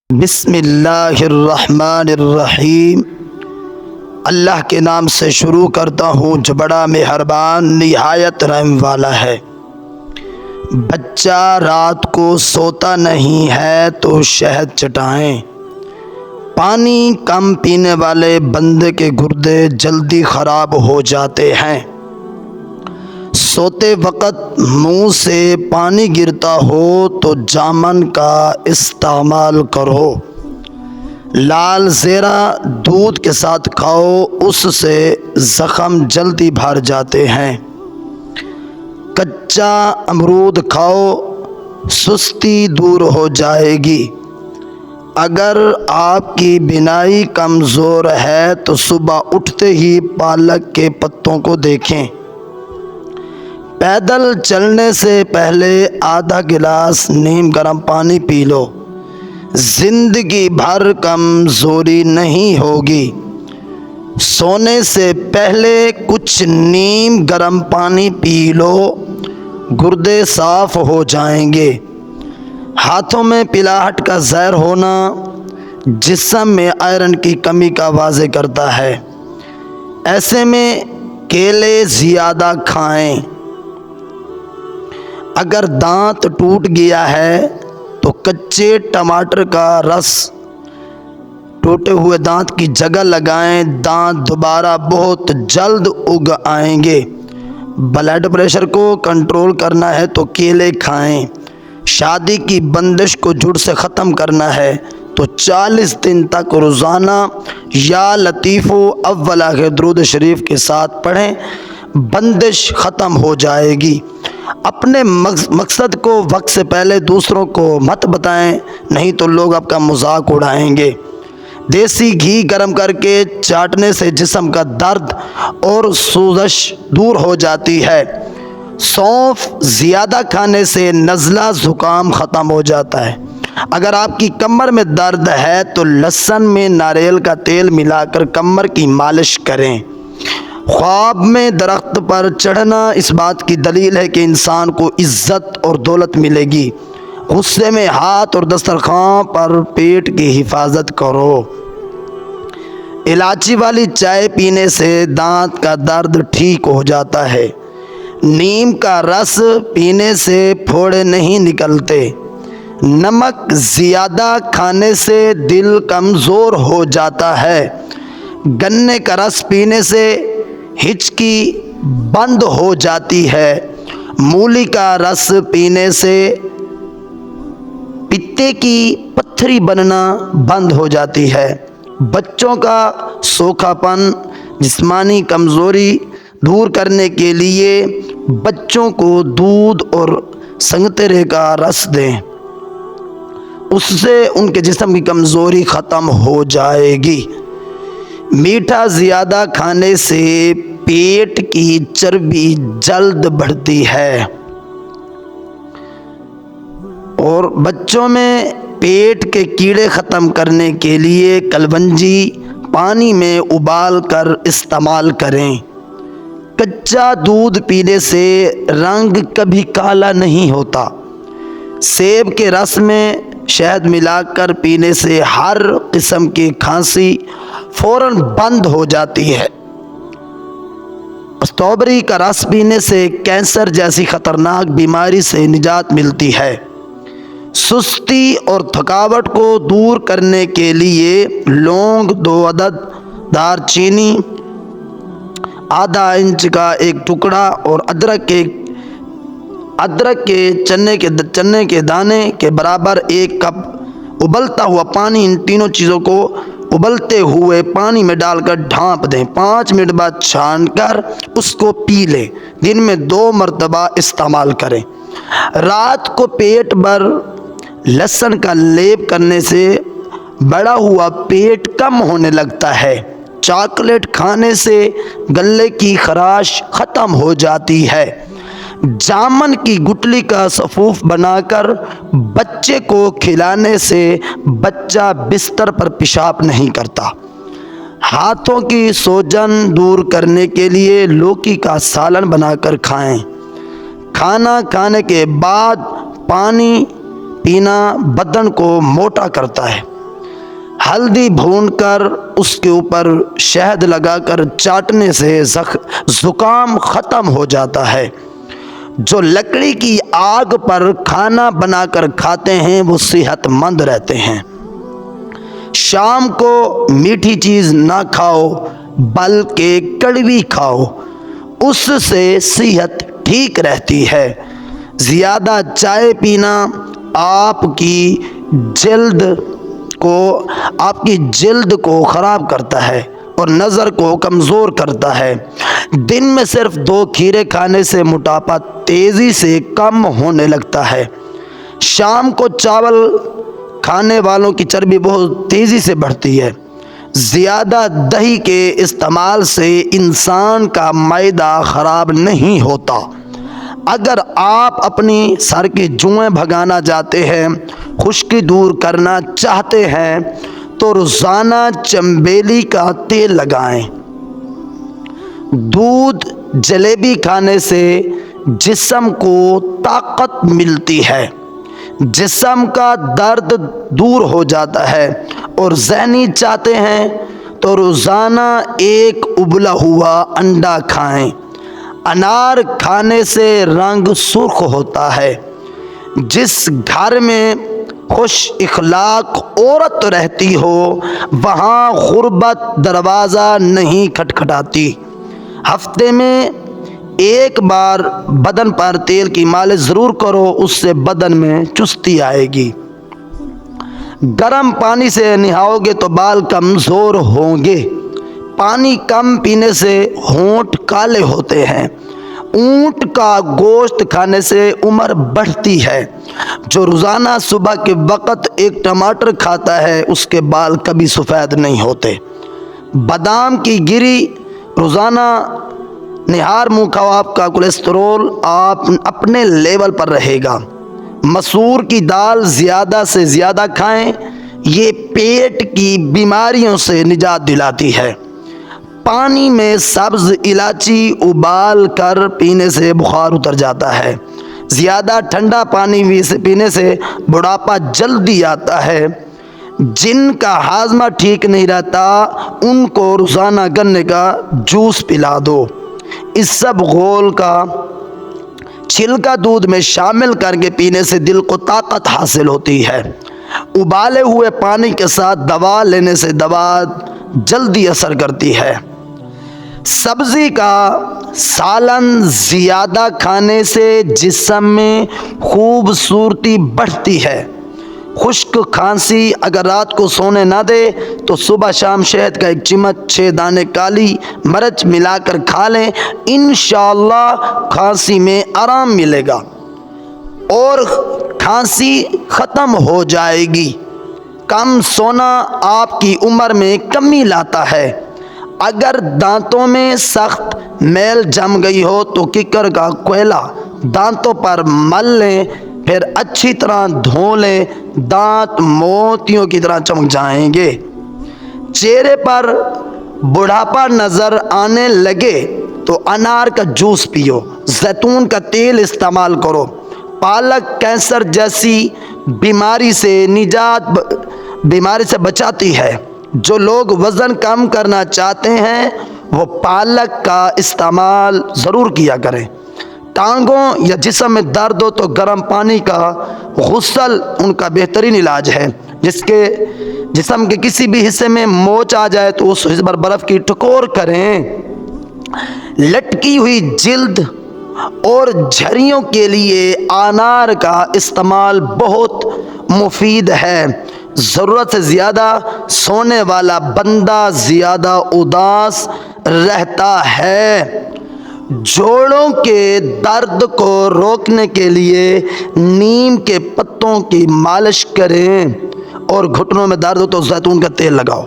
بسم اللہ الرحمن الرحیم۔ اللہ کے نام سے شروع کرتا ہوں جو بڑا مہربان نہایت رحم والا ہے۔ بچہ رات کو سوتا نہیں ہے تو شہد چٹائیں۔ پانی کم پینے والے بندے کے گردے جلدی خراب ہو جاتے ہیں۔ سوتے وقت منہ سے پانی گرتا ہو تو جامن کا استعمال کرو۔ لال زیرہ دودھ کے ساتھ کھاؤ، اس سے زخم جلدی بھر جاتے ہیں۔ کچا امرود کھاؤ، سستی دور ہو جائے گی۔ اگر آپ کی بینائی کمزور ہے تو صبح اٹھتے ہی پالک کے پتوں کو دیکھیں۔ پیدل چلنے سے پہلے آدھا گلاس نیم گرم پانی پی لو، زندگی بھر کمزوری نہیں ہوگی۔ سونے سے پہلے کچھ نیم گرم پانی پی لو، گردے صاف ہو جائیں گے۔ ہاتھوں میں پلاہٹ کا زہر ہونا جسم میں آئرن کی کمی کا واضح کرتا ہے۔ ایسے میں کیلے زیادہ کھائیں۔ اگر دانت ٹوٹ گیا ہے تو کچے ٹماٹر کا رس ٹوٹے ہوئے دانت کی جگہ لگائیں، دانت دوبارہ بہت جلد اگ آئیں گے۔ بلڈ پریشر کو کنٹرول کرنا ہے تو کیلے کھائیں۔ شادی کی بندش کو جڑ سے ختم کرنا ہے تو 40 دن تک روزانہ یا لطیف اول آخر درود شریف کے ساتھ پڑھیں، بندش ختم ہو جائے گی۔ اپنے مقصد کو وقت سے پہلے دوسروں کو مت بتائیں، نہیں تو لوگ آپ کا مذاق اڑائیں گے۔ دیسی گھی گرم کر کے چاٹنے سے جسم کا درد اور سوزش دور ہو جاتی ہے۔ سونف زیادہ کھانے سے نزلہ زکام ختم ہو جاتا ہے۔ اگر آپ کی کمر میں درد ہے تو لہسن میں ناریل کا تیل ملا کر کمر کی مالش کریں۔ خواب میں درخت پر چڑھنا اس بات کی دلیل ہے کہ انسان کو عزت اور دولت ملے گی۔ غصے میں ہاتھ اور دسترخوان پر پیٹ کی حفاظت کرو۔ الائچی والی چائے پینے سے دانت کا درد ٹھیک ہو جاتا ہے۔ نیم کا رس پینے سے پھوڑے نہیں نکلتے۔ نمک زیادہ کھانے سے دل کمزور ہو جاتا ہے۔ گنے کا رس پینے سے ہچکی بند ہو جاتی ہے۔ مولی کا رس پینے سے پتے کی پتھری بننا بند ہو جاتی ہے۔ بچوں کا سوکھا پن، جسمانی کمزوری دور کرنے کے لیے بچوں کو دودھ اور سنگترے کا رس دیں، اس سے ان کے جسم کی کمزوری ختم ہو جائے گی۔ میٹھا زیادہ کھانے سے پیٹ کی چربی جلد بڑھتی ہے اور بچوں میں پیٹ کے کیڑے ختم کرنے کے لیے کلونجی پانی میں ابال کر استعمال کریں۔ کچا دودھ پینے سے رنگ کبھی کالا نہیں ہوتا۔ سیب کے رس میں شہد ملا کر پینے سے ہر قسم کی کھانسی فوراً بند ہو جاتی ہے۔ اسٹرابیری کا رس پینے سے کینسر جیسی خطرناک بیماری سے نجات ملتی ہے۔ سستی اور تھکاوٹ کو دور کرنے کے لیے لونگ 2 عدد، دار چینی آدھا انچ کا ایک ٹکڑا اور ادرک کے چنے کے دانے کے برابر 1 کپ ابلتا ہوا پانی، ان تینوں چیزوں کو ابلتے ہوئے پانی میں ڈال کر ڈھانپ دیں۔ 5 منٹ بعد چھان کر اس کو پی لیں۔ دن میں 2 مرتبہ استعمال کریں۔ رات کو پیٹ بھر لہسن کا لیپ کرنے سے بڑا ہوا پیٹ کم ہونے لگتا ہے۔ چاکلیٹ کھانے سے گلے کی خراش ختم ہو جاتی ہے۔ جامن کی گٹلی کا سفوف بنا کر بچے کو کھلانے سے بچہ بستر پر پیشاب نہیں کرتا۔ ہاتھوں کی سوجن دور کرنے کے لیے لوکی کا سالن بنا کر کھائیں۔ کھانا کھانے کے بعد پانی پینا بدن کو موٹا کرتا ہے۔ ہلدی بھون کر اس کے اوپر شہد لگا کر چاٹنے سے زکام ختم ہو جاتا ہے۔ جو لکڑی کی آگ پر کھانا بنا کر کھاتے ہیں وہ صحت مند رہتے ہیں۔ شام کو میٹھی چیز نہ کھاؤ بلکہ کڑوی کھاؤ، اس سے صحت ٹھیک رہتی ہے۔ زیادہ چائے پینا آپ کی جلد کو خراب کرتا ہے اور نظر کو کمزور کرتا ہے۔ دن میں صرف 2 کھیرے کھانے سے موٹاپا تیزی سے کم ہونے لگتا ہے۔ شام کو چاول کھانے والوں کی چربی بہت تیزی سے بڑھتی ہے۔ زیادہ دہی کے استعمال سے انسان کا معدہ خراب نہیں ہوتا۔ اگر آپ اپنی سر کی جوئیں بھگانا چاہتے ہیں، خشکی دور کرنا چاہتے ہیں تو روزانہ چنبیلی کا تیل لگائیں۔ دودھ جلیبی کھانے سے جسم کو طاقت ملتی ہے، جسم کا درد دور ہو جاتا ہے، اور ذہنی چاہتے ہیں تو روزانہ 1 ابلا ہوا انڈا کھائیں۔ انار کھانے سے رنگ سرخ ہوتا ہے۔ جس گھر میں خوش اخلاق عورت رہتی ہو وہاں غربت دروازہ نہیں کھٹکھٹاتی۔ ہفتے میں 1 بار بدن پر تیل کی مالش ضرور کرو، اس سے بدن میں چستی آئے گی۔ گرم پانی سے نہاؤ گے تو بال کمزور ہوں گے۔ پانی کم پینے سے ہونٹ کالے ہوتے ہیں۔ اونٹ کا گوشت کھانے سے عمر بڑھتی ہے۔ جو روزانہ صبح کے وقت 1 ٹماٹر کھاتا ہے اس کے بال کبھی سفید نہیں ہوتے۔ بادام کی گری روزانہ نہار منہ کھاؤ، آپ کا کولیسٹرول اپنے لیول پر رہے گا۔ مسور کی دال زیادہ سے زیادہ کھائیں، یہ پیٹ کی بیماریوں سے نجات دلاتی ہے۔ پانی میں سبز الائچی ابال کر پینے سے بخار اتر جاتا ہے۔ زیادہ ٹھنڈا پانی پینے سے بڑھاپا جلدی آتا ہے۔ جن کا ہاضمہ ٹھیک نہیں رہتا ان کو روزانہ گنے کا جوس پلا دو۔ اس سب گھول کا چھلکا دودھ میں شامل کر کے پینے سے دل کو طاقت حاصل ہوتی ہے۔ ابالے ہوئے پانی کے ساتھ دوا لینے سے دوا جلدی اثر کرتی ہے۔ سبزی کا سالن زیادہ کھانے سے جسم میں خوبصورتی بڑھتی ہے۔ خشک کھانسی اگر رات کو سونے نہ دے تو صبح شام شہد کا 1 چمچ 6 دانے کالی مرچ ملا کر کھا لیں، انشاءاللہ کھانسی میں آرام ملے گا اور کھانسی ختم ہو جائے گی۔ کم سونا آپ کی عمر میں کمی لاتا ہے۔ اگر دانتوں میں سخت میل جم گئی ہو تو ککر کا کوئلہ دانتوں پر مل لیں، پھر اچھی طرح دھو لیں، دانت موتیوں کی طرح چمک جائیں گے۔ چہرے پر بڑھاپا نظر آنے لگے تو انار کا جوس پیو، زیتون کا تیل استعمال کرو۔ پالک کینسر جیسی بیماری سے بچاتی ہے۔ جو لوگ وزن کم کرنا چاہتے ہیں وہ پالک کا استعمال ضرور کیا کریں۔ ٹانگوں یا جسم میں درد ہو تو گرم پانی کا غسل ان کا بہترین علاج ہے۔ جسم کے کسی بھی حصے میں موچ آ جائے تو اس حصے پر برف کی ٹکور کریں۔ لٹکی ہوئی جلد اور جھریوں کے لیے انار کا استعمال بہت مفید ہے۔ ضرورت سے زیادہ سونے والا بندہ زیادہ اداس رہتا ہے۔ جوڑوں کے درد کو روکنے کے لیے نیم کے پتوں کی مالش کریں اور گھٹنوں میں درد ہو تو زیتون کا تیل لگاؤ۔